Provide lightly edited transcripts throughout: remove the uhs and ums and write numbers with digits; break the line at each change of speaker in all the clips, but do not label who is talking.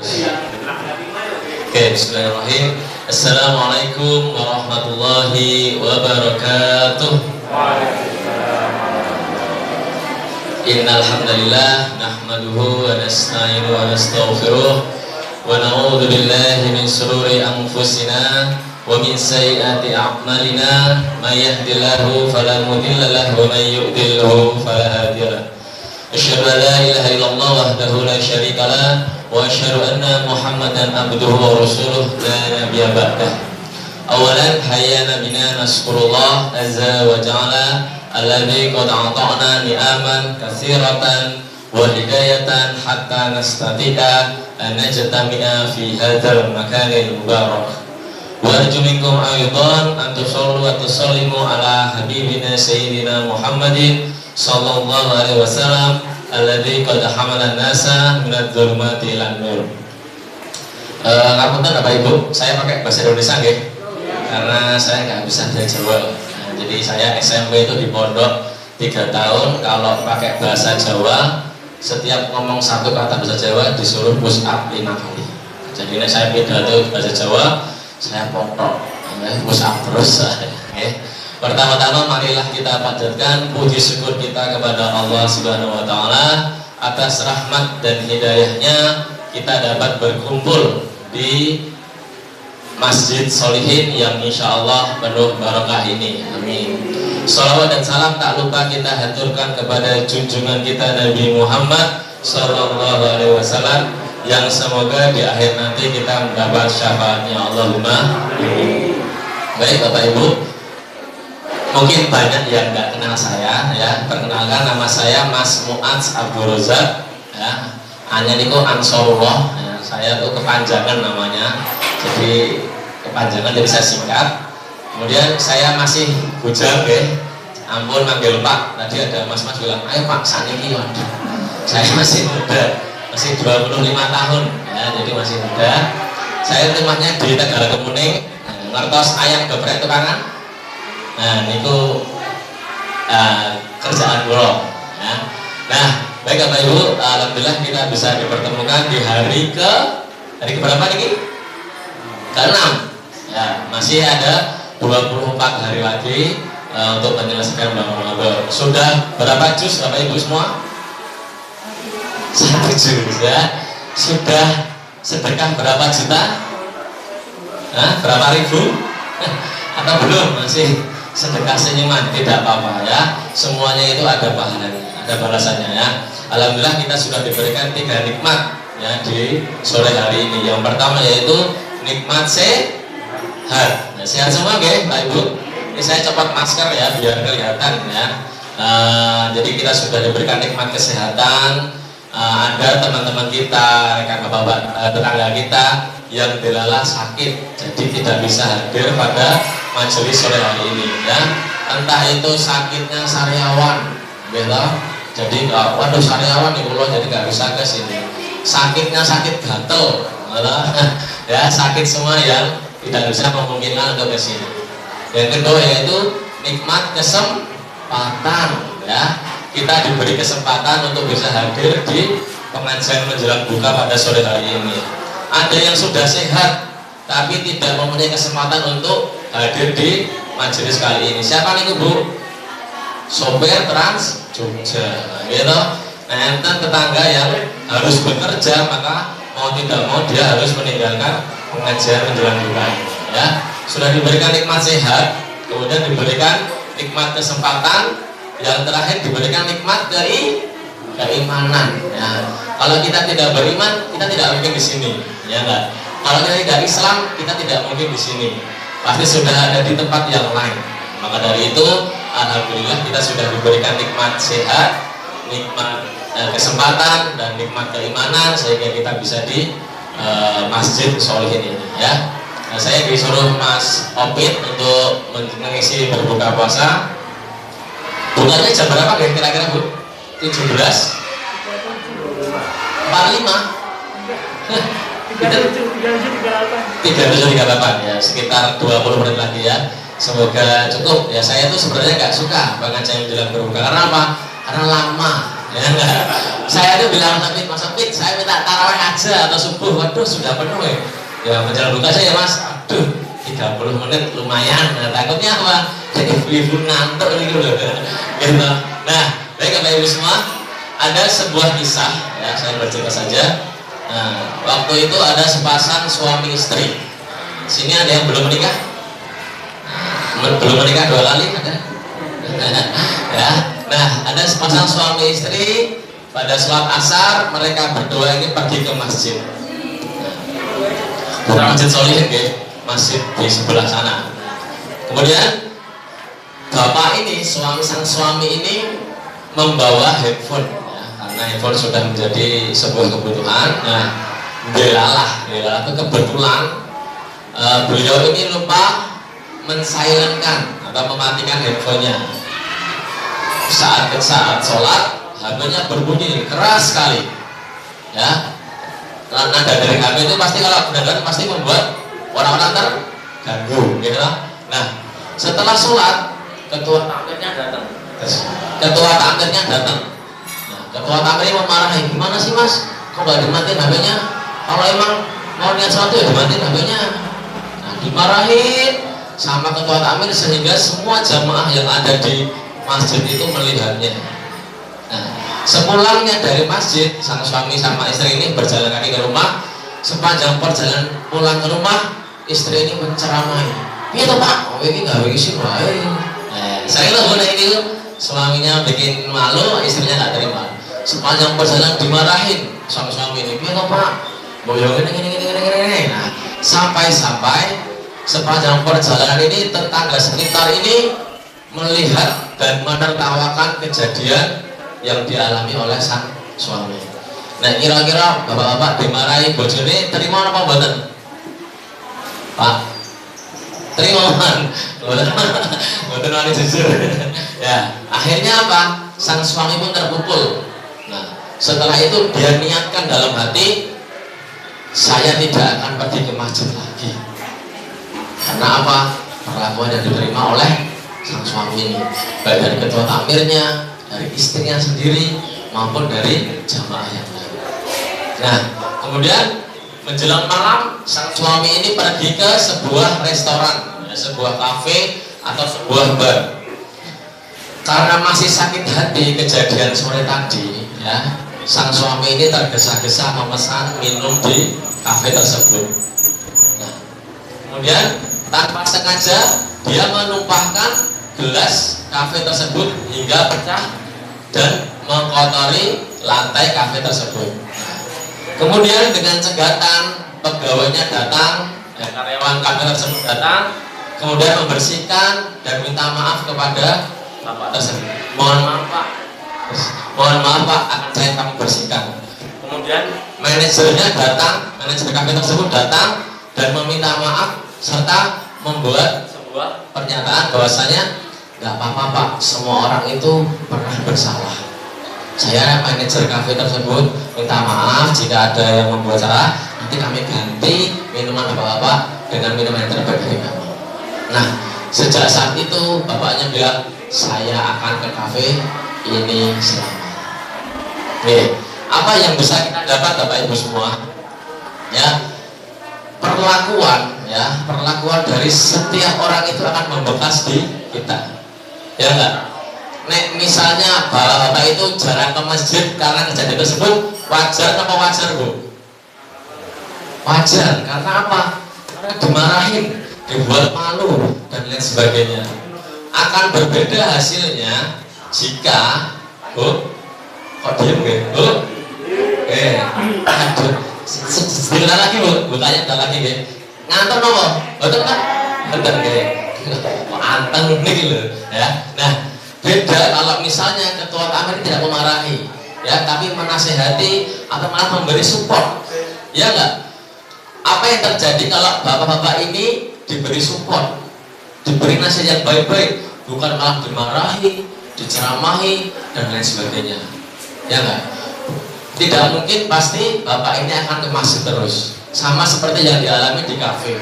Oke, bismillahirrahmanirrahim. Assalamualaikum warahmatullahi wabarakatuh. Innal hamdalillah nahmaduhu wa nasta'inuhu wa nastaghfiruh wa na'udzu billahi min shururi anfusina wa min sayyiati a'malina may yahdihillahu fala mudilla lahu wa may yudlilhu fala hadiya lahu. Asyhadu an la ilaha illallah wahdahu la syarika lah wa asyhadu anna Muhammadan abduhu wa rasuluh la nabiyya ba'dah. Awalan hayyana bina naskurullah azza wa jalla alladzi qad ata'na ni'aman katsiratan wa hidayatan hatta nastati'a an najtami'a fi hadzal makanil mubarak. Wa arju minkum aidan an tusallu wa tusallimu ala habibina sayyidina Muhammadin sallallahu alaihi wasallam alladzi qad hamala an-nasa minadh dhulumati ilan nur. Ngapunten Bapak Ibu, saya pakai bahasa Indonesia nggih. Karena saya nggak bisa bahasa Jawa. Nah, jadi saya SMP itu di pondok 3 tahun. Kalau pakai bahasa Jawa, setiap ngomong satu kata bahasa Jawa disuruh push up 5 kali. Jadi ini saya pidato bahasa Jawa, saya potong, push up terus. Okay. Pertama-tama marilah kita panjatkan puji syukur kita kepada Allah Subhanahu wa taala atas rahmat dan hidayahnya kita dapat berkumpul di Masjid Solihin yang insya Allah penuh barokah ini. Amin. Salawat dan salam tak lupa kita haturkan kepada junjungan kita Nabi Muhammad Sallallahu Alaihi Wasallam yang semoga di akhir nanti kita mendapat syafaatnya. Allahumma amin. Baik Bapak Ibu, mungkin banyak yang nggak kenal saya ya. Perkenalkan, nama saya Mas Mu'adz Abdul Razak ya. Hanya niku Ansarullah ya. Saya tuh kepanjangan namanya, jadi kepanjangan jadi saya singkat. Kemudian saya masih bujang ya. Ampun manggil Pak. Tadi ada mas-mas bilang, ayo Pak saniki. Waduh, saya masih muda, masih 25 tahun ya, jadi masih muda. Saya rumahnya di Tegara Kemuning, ngertos ayam geprek tukangan. Nah, niku kerjaan bro ya. Nah, baik Bapak Ibu, alhamdulillah kita bisa dipertemukan di hari keberapa nih? Ke-6 ya, masih ada 24 hari lagi untuk menyelesaikan Ramadan. Sudah berapa juz Bapak Ibu semua? 1 juz ya. Sudah sedekah berapa juta? Berapa ribu? Atau belum? Masih sedekah senyuman, tidak apa-apa ya. Semuanya itu ada pahalanya, ada balasannya ya. Alhamdulillah kita sudah diberikan 3 nikmat ya di sore hari ini. Yang pertama yaitu nikmat sehat. Nah, sehat semua nggih Pak Ibu. Ini saya copot masker ya biar kelihatan ya. Jadi kita sudah diberikan nikmat kesehatan. Ada teman-teman kita, rekan bapak tetangga kita yang dilalah sakit, jadi tidak bisa hadir pada majelis sore hari ini ya. Entah itu sakitnya sariawan gitu. Jadi waduh sariawan nih Allah, jadi nggak bisa ke sini. Sakitnya sakit gatel ya, sakit semua yang tidak bisa memungkinkan untuk ke sini. Yang kedua yaitu nikmat kesempatan ya. Kita diberi kesempatan untuk bisa hadir di pengajian menjelang buka pada sore hari ini. Ada yang sudah sehat tapi tidak mempunyai kesempatan untuk hadir di majelis kali ini. Siapa nih Bu? Sopir Trans Jogja gitu. Nah, enten tetangga yang harus bekerja, maka mau tidak mau dia harus meninggalkan pengajian menjelang buka ya. Sudah diberikan nikmat sehat, kemudian diberikan nikmat kesempatan, yang terakhir diberikan nikmat dari keimanan ya. Kalau kita tidak beriman, kita tidak mungkin di sini ya enggak. Kalau kita tidak Islam, kita tidak mungkin di sini, pasti sudah ada di tempat yang lain. Maka dari itu alhamdulillah kita sudah diberikan nikmat sehat, nikmat kesempatan, dan nikmat keimanan sehingga kita bisa di Masjid Solihin ini ya. Nah, saya disuruh Mas Opit untuk mengisi berbuka puasa. Bukanya jam berapa kira-kira Bu? 17? 45? 3738 ya, sekitar 20 menit lagi ya. Semoga cukup ya. Saya tuh sebenarnya nggak suka pengajian menjelang berbuka. Karena apa? Karena lama ya. Saya tuh bilang tapi Mas Apit, saya minta tarawih aja atau subuh. Waduh, sudah penuh ya. Ya menjelang buka saya Mas. Aduh, 30 menit lumayan. Nah, takutnya apa? Jadi ibu-ibu ngantuk gitu loh. Gitu. Nah, baik Bapak Ibu semua, ada sebuah kisah ya, saya bercerita saja. Nah, waktu itu ada sepasang suami istri. Sini ada yang belum menikah? Belum menikah 2 kali ada? Ya. Nah, ada sepasang suami istri. Pada sholat asar mereka berdua ini pergi ke masjid. Bukan masjid Solihin ya, masjid di sebelah sana. Kemudian bapak ini, sang suami ini membawa handphone ya, karena handphone sudah menjadi sebuah kebutuhan. Nah, belalah itu kebetulan beliau ini lupa mensilentkan atau mematikan handphonenya. Saat sholat HP-nya berbunyi keras sekali, ya. Nada dari HP itu pasti kalau kedengaran pasti membuat orang-orang terganggu, gitu. Nah, setelah sholat ketua takmirnya datang. Nah, ketua takmir memarahi, gimana sih Mas? Kok nggak dimatiin HP-nya? Kalau emang mau niat sholat ya dimatiin HP-nya. Nah, dimarahin sama ketua takmir sehingga semua jamaah yang ada di masjid itu melihatnya. Nah, sepulangnya dari masjid, sang suami sama istri ini berjalan kaki ke rumah. Sepanjang perjalanan pulang ke rumah, istri ini menceramai. Iya toh Pak, oh ini nggak begitu wae. Saya loh ini suaminya bikin malu, istrinya nggak terima. Sepanjang perjalanan dimarahin sang suami ini. Iya toh Pak, boyong ini. Nah, sampai sepanjang perjalanan ini tetangga sekitar ini melihat dan menertawakan kejadian yang dialami oleh sang suami. Nah, kira-kira bapak-bapak dimarahi bojone terima apa mboten? Pak, terima kan? Mboten wani jujur. Ya, akhirnya apa? Sang suami pun terpukul. Nah, setelah itu dia niatkan dalam hati, saya tidak akan pergi ke masjid lagi. Karena apa? Perlakuan yang diterima oleh sang suami ini, baik dari ketua takmirnya, dari istrinya sendiri maupun dari jamaah yang lain. Nah, kemudian menjelang malam sang suami ini pergi ke sebuah restoran, ya, sebuah kafe atau sebuah bar. Karena masih sakit hati kejadian sore tadi, ya, sang suami ini tergesa-gesa memesan minum di kafe tersebut. Nah, kemudian tanpa sengaja dia menumpahkan gelas kafe tersebut hingga pecah dan mengkotori lantai kafe tersebut. Kemudian dengan cegatan pegawainya datang, dan karyawan kafe tersebut datang, kemudian membersihkan dan minta maaf kepada bapak tersebut. Mohon maaf Pak, akan saya kami bersihkan. Kemudian manajer kafe tersebut datang dan meminta maaf serta membuat sebuah pernyataan bahwasanya nggak apa-apa Pak, semua orang itu pernah bersalah. Saya manajer kafe tersebut minta maaf jika ada yang membuat salah. Nanti kami ganti minuman bapak-bapak dengan minuman yang terbaik dari kami. Nah, sejak saat itu bapaknya bilang, saya akan ke kafe ini selama. Oke, apa yang bisa kita dapat Bapak Ibu semua? Ya, perlakuan dari setiap orang itu akan membekas di kita. Ya enggak? Nek misalnya bapak itu jarang ke masjid karena kejadian tersebut, wajar apa wajar Bu? Wajar, karena apa? Karena dimarahin, dibuat malu dan lain sebagainya. Akan berbeda hasilnya jika Bu, kok diem nggih? Bu? Aduh, sebentar lagi Bu, tanya lagi nggih. Ngantor nopo? Betul kan? Betul nggih. Anteng nih loh, ya. Nah, beda kalau misalnya ketua takmir tidak memarahi, ya, tapi menasehati atau malah memberi support, ya enggak? Apa yang terjadi kalau bapak-bapak ini diberi support, diberi nasihat yang baik-baik, bukan malah dimarahi, diceramahi dan lain sebagainya, ya enggak? Tidak mungkin pasti bapak ini akan ke masjid terus, sama seperti yang dialami di kafe.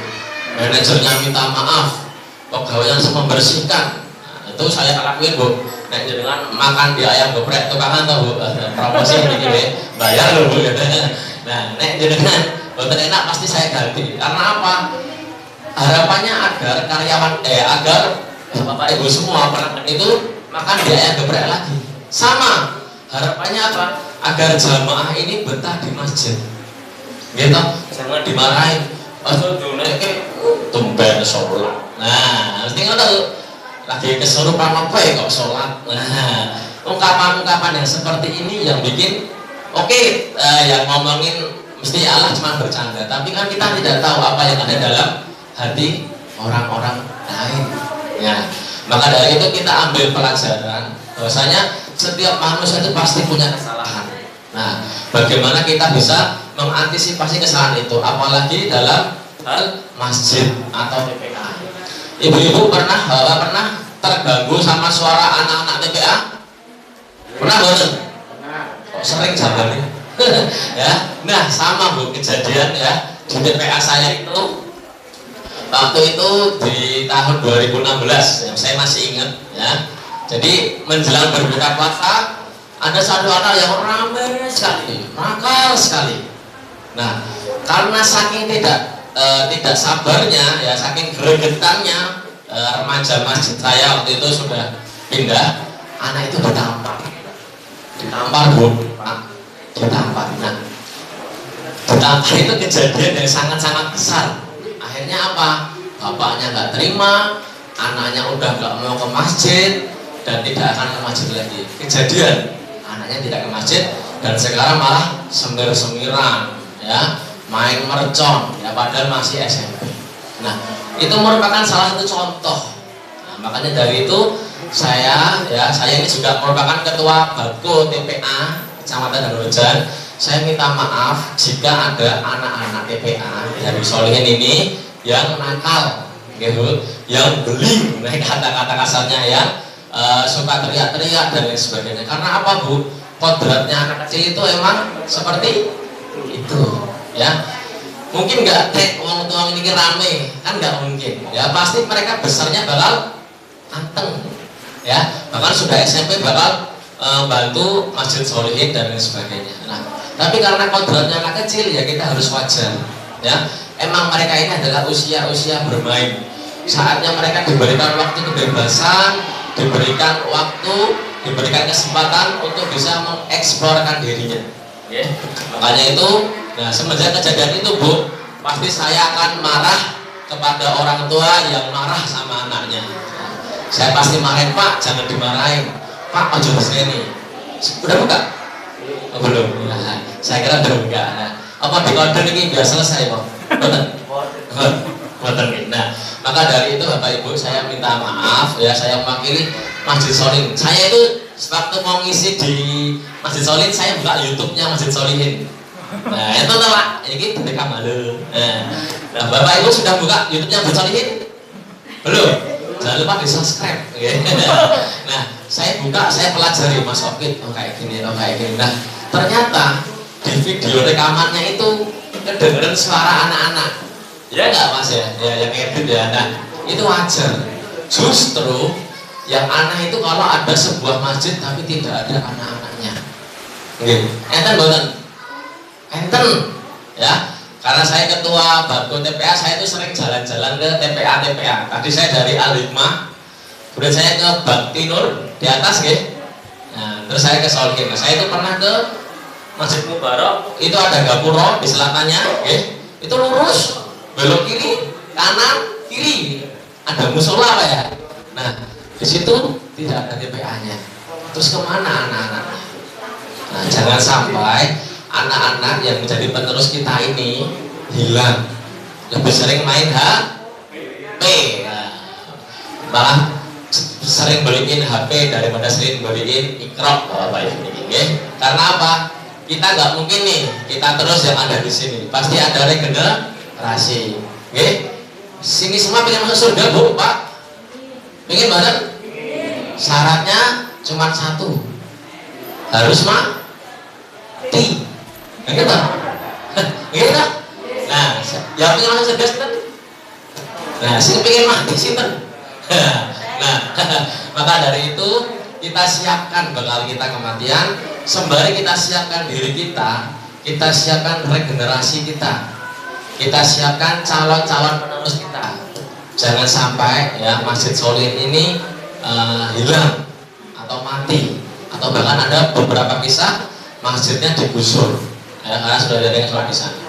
Manajernya minta maaf, pegawainya langsung membersihkan. Nah, Itu saya lakuin Bu. Nek jenengan makan di ayam geprek tukangan tau Bu, promosi ini bayar loh Bu. Nah, nek jenengan boten enak pasti saya ganti. Karena apa? Harapannya agar karyawan agar Bapak Ibu semua pelanggan itu makan di ayam geprek lagi. Sama harapannya apa? Agar jamaah ini betah di masjid. Gitu, jangan dimarahin. Asal diuneke tumben sholat. Nah, mesti ngono lagi kesurupan apa ya kok sholat. Nah, ungkapan-ungkapan yang seperti ini yang bikin yang ngomongin mesti Allah cuma bercanda, tapi kan kita tidak tahu apa yang ada dalam hati orang-orang lain. Ya, maka dari itu kita ambil pelajaran bahwasanya setiap manusia itu pasti punya kesalahan. Nah, bagaimana kita bisa mengantisipasi kesalahan itu, apalagi dalam hal masjid atau TPA. Ibu-ibu pernah terganggu sama suara anak-anak TPA? Pernah bosan? Kok sering jawabannya? Ya, nah sama Bu kejadian ya di TPA saya itu waktu itu di tahun 2016 yang saya masih ingat ya. Jadi menjelang berbuka puasa ada satu anak yang ramai sekali, nakal sekali. Nah, karena saking tidak sabarnya ya, saking gregetannya remaja masjid saya waktu itu sudah pindah, anak itu ditampar Bu, ditampar. Nah, ditampar itu kejadian yang sangat-sangat besar. Akhirnya apa? Bapaknya nggak terima, anaknya udah nggak mau ke masjid dan tidak akan ke masjid lagi. Kejadian anaknya tidak ke masjid dan sekarang malah semir-semiran ya, main mercon ya, padahal masih SMP. Nah, itu merupakan salah satu contoh. Nah, makanya dari itu saya ini juga merupakan ketua Batko TPA Kecamatan Danurejan. Saya minta maaf jika ada anak-anak TPA dari Solihin ini yang nakal gitu, yang beling, kata-kata kasarnya ya, suka teriak-teriak dan lain sebagainya. Karena apa Bu? Kodratnya anak kecil itu emang seperti itu ya. Mungkin nggak uang tuang ini rame, kan nggak mungkin ya, pasti mereka besarnya bakal anteng ya, bahkan sudah SMP bakal bantu Masjid Solihin dan lain sebagainya. Nah, tapi karena kodratnya anak kecil ya kita harus wajar ya, emang mereka ini adalah usia bermain, saatnya mereka diberikan waktu kebebasan, diberikan waktu, diberikan kesempatan untuk bisa mengeksplorkan dirinya ya. Makanya itu, nah semenjak kejadian itu Bu, pasti saya akan marah kepada orang tua yang marah sama anaknya. Saya pasti marahin, Pak jangan dimarahin, Pak ojo kesini. Udah buka? Oh, belum. Nah, saya kira udah buka. Nah, apa di kode ini biar selesai Pak? Betul. Nah, maka dari itu Bapak Ibu saya minta maaf ya, saya mewakili Masjid Solihin. Saya itu waktu mau ngisi di Masjid Solihin, saya buka YouTube-nya Masjid Solihin. Nah, itu tuh Pak, ini mereka malu. Nah, Bapak Ibu sudah buka YouTube-nya Masjid Solihin? Belum? Jangan lupa di subscribe. Nah, saya buka, saya pelajari Mas Okit, kayak gini. Nah, ternyata di video rekamannya itu kedengeran suara anak-anak. Ya enggak Mas ya? Ya yang edit ya. Nah, itu wajar. Justru yang aneh itu kalau ada sebuah masjid tapi tidak ada anak-anaknya. Nggih. Enten mboten? Enten ya. Karena saya ketua Batko TPA, saya itu sering jalan-jalan ke TPA. Tadi saya dari Al-Hikmah, kemudian saya ke Bakti Nur di atas nggih. Nah, terus saya ke Solihin. Nah, saya itu pernah ke Masjid Mubarak, itu ada gapura di selatannya, nggih. Itu lurus, belok kiri, kanan, kiri. Ada musola Pak ya. Nah, di situ tidak ada TPA-nya. Terus kemana anak-anaknya? Nah, jangan sampai anak-anak yang menjadi penerus kita ini hilang, lebih sering main HP, malah sering beliin HP daripada sering beliin ikrok Bapak Ibu. Karena apa? Kita nggak mungkin nih kita terus yang ada di sini, pasti ada regenerasi. Sini semua pengen masuk surga Bu, Pak? Pengen banget? Syaratnya cuma satu, harus mati. Gitu, gitu. Nah, yang pengen masuk surga sinten? Nah, sing pengen mati sinten? Nah, Maka dari itu kita siapkan bekal kita kematian, sembari kita siapkan diri kita siapkan regenerasi kita siapkan calon-calon penerus kita. Jangan sampai ya Masjid Solihin ini hilang atau mati, atau bahkan ada beberapa kisah masjidnya digusur ya, karena sudah ada yang sholat di sana.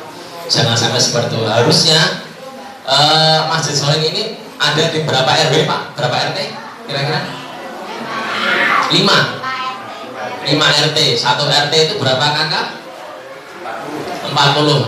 Jangan sampai seperti itu. Harusnya Masjid Solihin ini ada di berapa RW Pak? Berapa RT? Kira-kira? 5 RT. 1 RT itu berapa kakak? 40.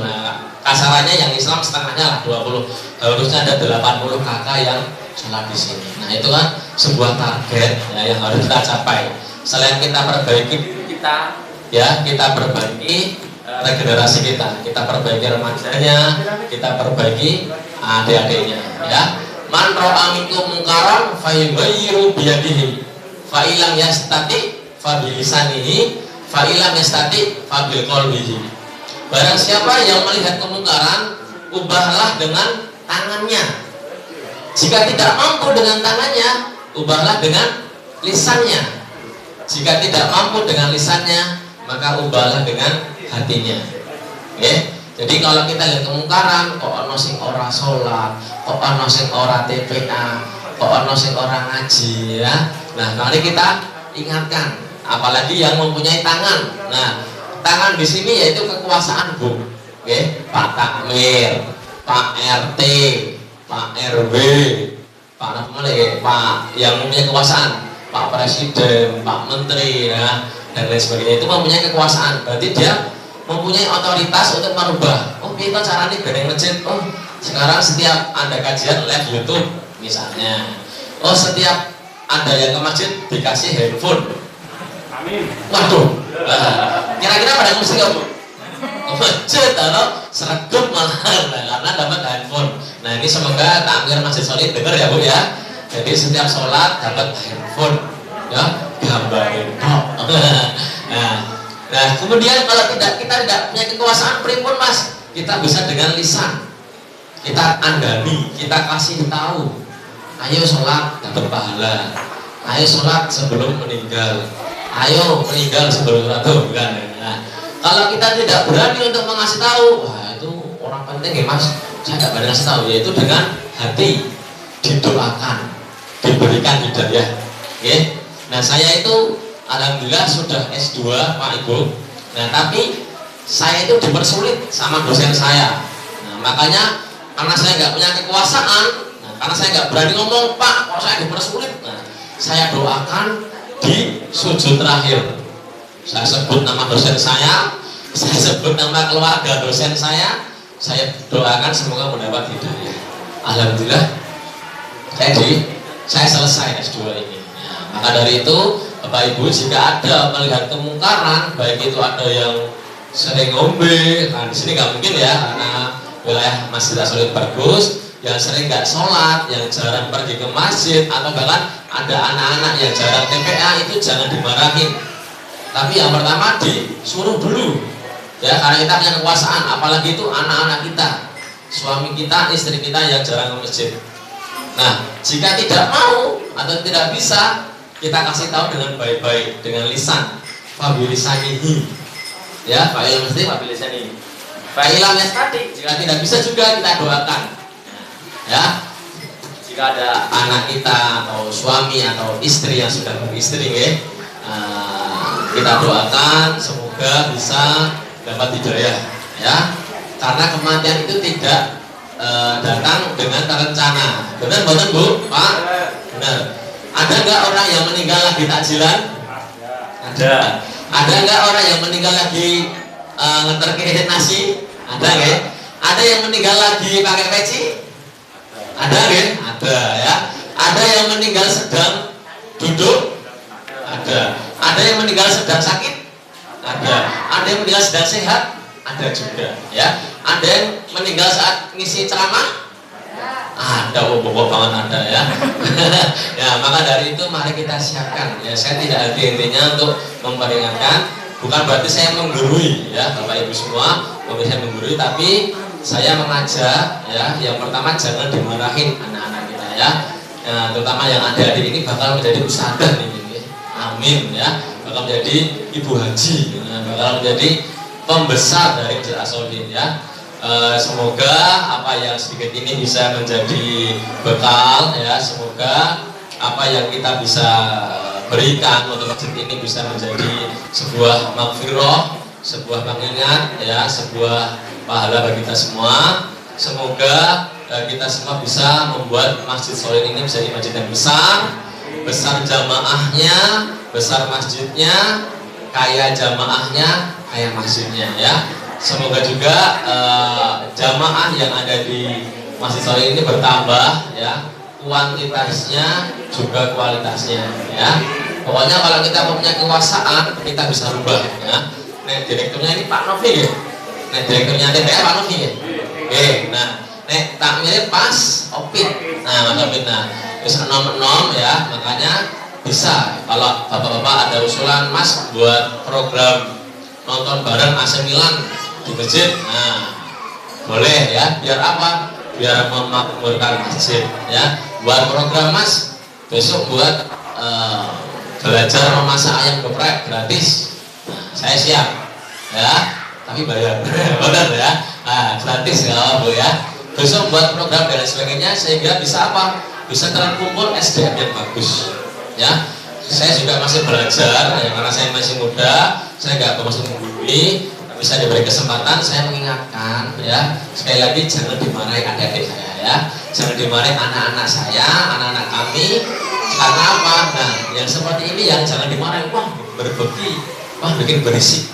Nah, kasarannya yang Islam setengahnya lah 20. Harusnya ada 80 kakak yang sholat di sini. Nah, itu kan sebuah target ya, yang harus kita capai. Selain kita perbaiki diri kita, ya kita perbaiki regenerasi kita perbaiki remajanya, kita perbaiki adik-adiknya. Ya, man ra'a minkum mungkaran fayughayyiru biyadihi, fa illam yastati fa bilisanihi, fa illam yastati fa bil qalbihi. Barang siapa yang melihat kemungkaran, ubahlah dengan tangannya. Jika tidak mampu dengan tangannya, ubahlah dengan lisannya. Jika tidak mampu dengan lisannya, maka ubahlah dengan hatinya. Oke? Jadi kalau kita lihat kemungkaran, kok ono sing ora sholat, kok ono sing ora TPA, kok ono sing ora ngaji, ya. Nah, mari kita ingatkan, apalagi yang mempunyai tangan. Nah, tangan di sini yaitu kekuasaan, Bu. Oke? Pak Takmir, Pak RT, Pak RW, Pak yang mempunyai kekuasaan, Pak Presiden, Pak Menteri, ya, dan lain sebagainya, itu mempunyai kekuasaan. Berarti dia mempunyai otoritas untuk merubah. Oh, kita caranya bareng masjid. Oh, sekarang setiap ada kajian live YouTube misalnya. Oh, setiap ada yang ke masjid dikasih handphone. Amin. Waduh. Kira-kira pada musik nggak, Bu? Masjid atau seragam malah karena dapat handphone. Nah, ini semoga takmir Masjid Solihin dengar ya, Bu ya. Jadi setiap sholat dapat handphone, ya, gambarin. Nah, kemudian kalau kita tidak punya kekuasaan pripun Mas, kita bisa dengan lisan. Kita andani, kita kasih tahu. Ayo sholat dapat pahala. Ayo sholat sebelum meninggal. Ayo meninggal sebelum ratu, bukan? Nah, kalau kita tidak berani untuk mengasih tahu, wah itu orang penting ya Mas. Saya tidak berani ngasih tahu, yaitu dengan hati didoakan, diberikan hidayah. Oke? Nah, saya itu alhamdulillah sudah S2 Pak Ibu. Nah, tapi saya itu dipersulit sama dosen saya. Nah, makanya karena saya nggak punya kekuasaan, karena saya nggak berani ngomong, Pak, kok saya dipersulit. Nah, saya doakan di sujud terakhir. Saya sebut nama dosen saya sebut nama keluarga dosen saya doakan semoga mendapat hidayah. Alhamdulillah, saya selesai S2 ini. Ya, maka dari itu, Bapak Ibu, jika ada melihat kemungkaran, baik itu ada yang sering ngombe, nah di sini nggak mungkin ya, karena wilayah Masjid Solihin bagus, yang sering nggak sholat, yang jarang pergi ke masjid, atau bahkan ada anak-anak yang jarang TPA, itu jangan dimarahin. Tapi yang pertama disuruh dulu, ya, karena kita punya kekuasaan, apalagi itu anak-anak kita, suami kita, istri kita yang jarang ke masjid. Nah, jika tidak mau atau tidak bisa, kita kasih tahu dengan baik-baik, dengan lisan. Fabilisanihi, ya, fa'il mesti fabilisanihi. Fa'ilam yastati, jika tidak bisa juga kita doakan. Ya, jika ada anak kita atau suami atau istri yang sudah beristri, ya, kita doakan semoga bisa dapat hidayah, ya, karena kematian itu tidak datang dengan terencana. Benar betul Bu, Pak? Benar. Ada nggak orang yang meninggal lagi takjilan? Ada. Ada nggak orang yang meninggal lagi ngeterkirin nasi? Ada nggak? Ada yang meninggal lagi pakai peci? Ada nggak? Ada, ya. Ada yang meninggal sedang duduk? Ada. Ada yang meninggal sedang sakit? Ada. Ada yang meninggal sedang sehat? Ada juga, ya. Ada yang meninggal saat ngisi ceramah? Ada, bobok banget ada, ya. Ya, maka dari itu mari kita siapkan, ya. Saya tidak intinya untuk memperingatkan, bukan berarti saya menggurui, ya, Bapak Ibu semua, bukan saya menggurui, tapi saya mengajak, ya. Yang pertama jangan dimarahin anak-anak kita, ya. ya, terutama yang adik-adik ini bakal menjadi ustadzah nih, amin ya, bakal menjadi ibu haji, ya, bakal menjadi pembesar dari Masjid As-Solihin ya. Semoga apa yang sedikit ini bisa menjadi bekal ya, semoga apa yang kita bisa berikan untuk masjid ini bisa menjadi sebuah maghfirah, sebuah pengingat ya, sebuah pahala bagi kita semua. Semoga kita semua bisa membuat Masjid Solihin ini menjadi masjid yang besar, besar jamaahnya, besar masjidnya, kaya jamaahnya, kaya masjidnya ya. Semoga juga jamaah yang ada di Masjid Solihin ini bertambah ya, kuantitasnya juga kualitasnya ya. Pokoknya kalau kita punya kekuasaan kita bisa rubah ya. Nek direkturnya ini Pak Novi ya. Nek direkturnya DPR Pak Novi ya. Oke, nah nek takmirnya pas Opit. Nah, Mas Opit nah bisa nom ya, makanya bisa kalau bapak-bapak ada usulan Mas buat program nonton bareng AC Milan di masjid, nah boleh ya, biar apa? Biar memakmurkan masjid ya. Buat program Mas besok buat belajar memasak ayam geprek gratis, nah, saya siap ya, tapi bayar benar ya, nah, gratis ya Bu ya. Besok buat program dan sebagainya sehingga bisa apa? Bisa terkumpul SDM yang bagus ya. Saya juga masih belajar ya, karena saya masih muda, saya nggak bermaksud menggurui. Bisa diberi kesempatan, saya mengingatkan ya, sekali lagi jangan dimarahi adik-adik saya ya, jangan dimarahi anak-anak saya, anak-anak kami. Karena apa? Nah, yang seperti ini yang jangan dimarahi, wah berbagi, wah bikin berisik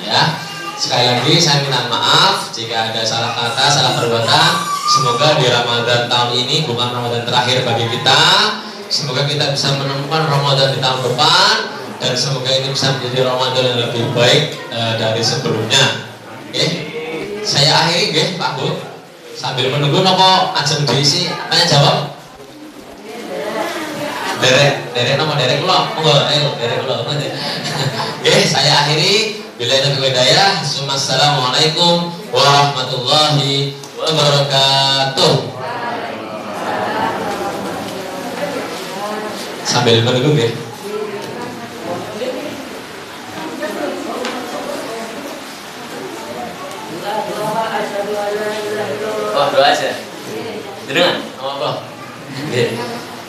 ya. Sekali lagi saya minta maaf jika ada salah kata, salah perbuatan. Semoga di Ramadan tahun ini bukan Ramadan terakhir bagi kita. Semoga kita bisa menemukan Ramadan di tahun depan, dan semoga ini bisa menjadi Ramadan yang lebih baik dari sebelumnya. Oke, saya akhiri nggih Pak Bu. Sambil menunggu nopo ajeng diisi tanya jawab. Derek nopo derek kula. Monggo ayo derek kula. Oke, saya akhiri. Billahi taufiq wal hidayah. Assalamualaikum warahmatullahi wabarakatuh. Sambil menunggu nggih. Oh, doa aja. Dengar? Apa?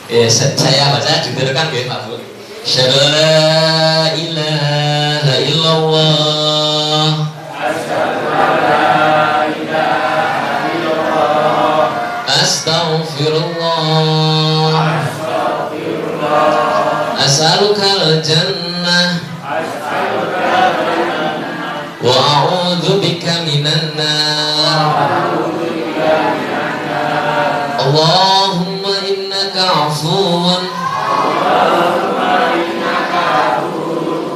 Ya, saya baca didengarkan nggih Pak Bu. Asyhadu an la ilaha illallah. Asyhadu an la ilaha illallah. Astaghfirullah. Astaghfirullah. As'alukal jannah. Wa a'udzu bika minan nar. Allahumma innaka 'afuwun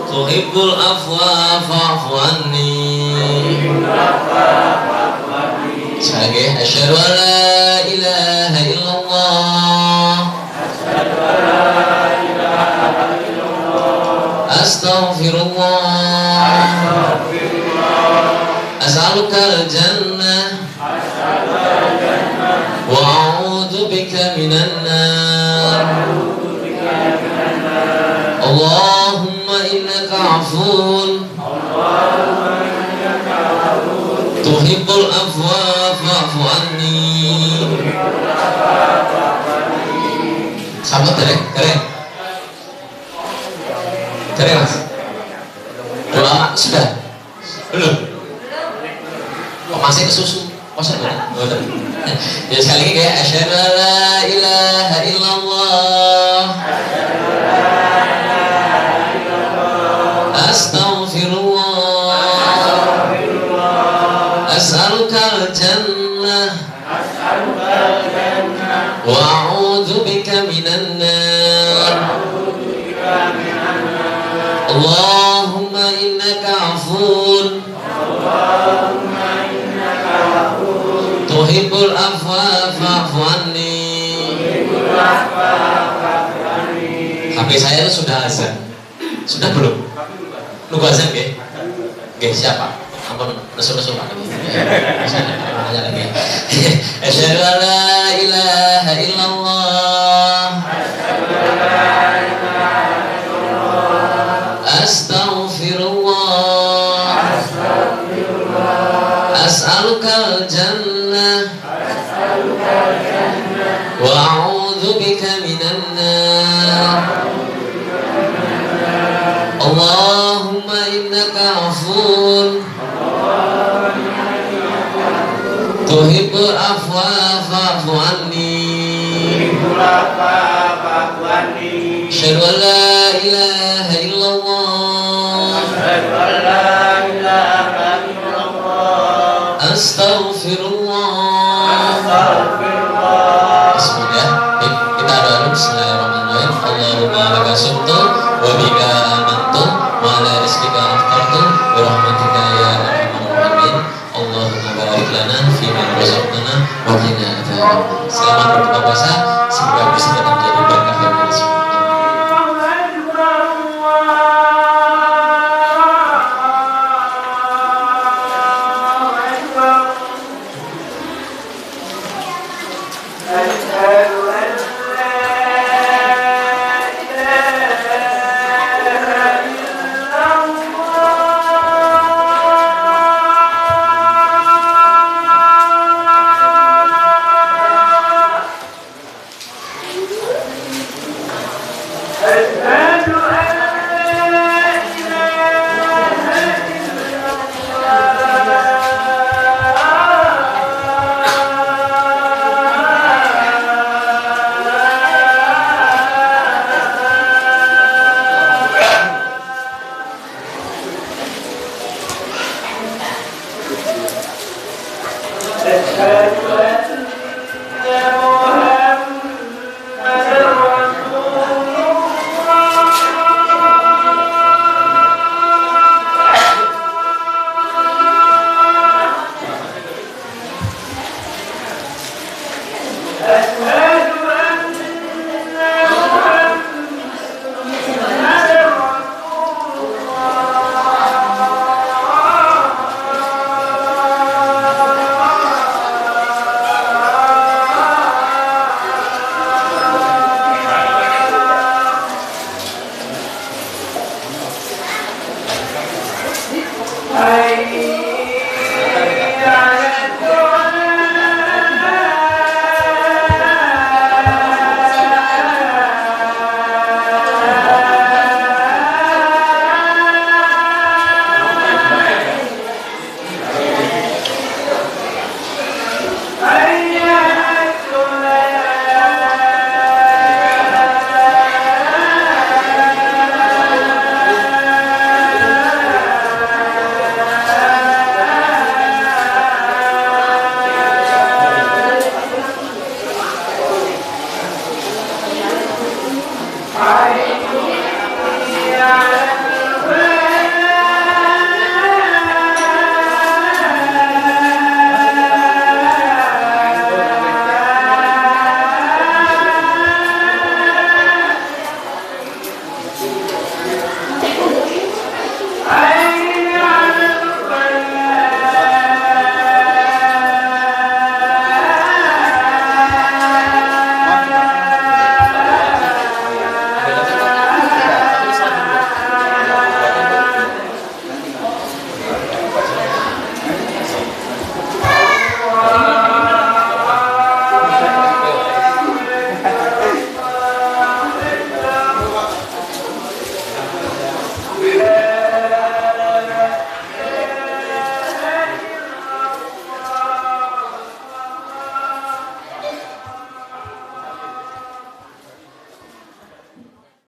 tuhibbul afwa fa'fu anni. Sekali asyhadu an la ilaha illallah. Astaghfirullah. As'alukal jannah wa a'udzu bika minan nar. Allahumma innaka 'afuwun tuhibbul afwa fa'fu anni. Sama derek Mas. Doa sudah? Belum? Kok masih ke susu? Masa betul? Ya sekali lagi kayak asyhadu an la ilaha illallah. Astaghfirullah. As'alukal jannah. Wa a'udzu bika minan nar. Allahumma innaka 'afuwun tuhibbul afwa fa'fu anni. HP saya itu sudah azan. Sudah belum? Nunggu azan nggih? Nggih, siapa? Ampun nesu-nesu Pak. Nanya lagi. Asyhadu an la ilaha illallah. وأعوذ بك من النار اللهم إنك عفو تحب العفو فاعف عني أشهد أن لا إله إلا الله أستغفر الله. Bismillah. Kita doa. Bismillahirrahmanirrahim. Allahumma laka sumtu wa bika amantu wa ala rizqika aftartu bi rahmatika ya arhamar rahimin. Allahumma barik lana fi ma razaqtana wa qina adzabannar. Selamat berbuka puasa, semoga bisa menjadi berkah bagi kita semua.
Let's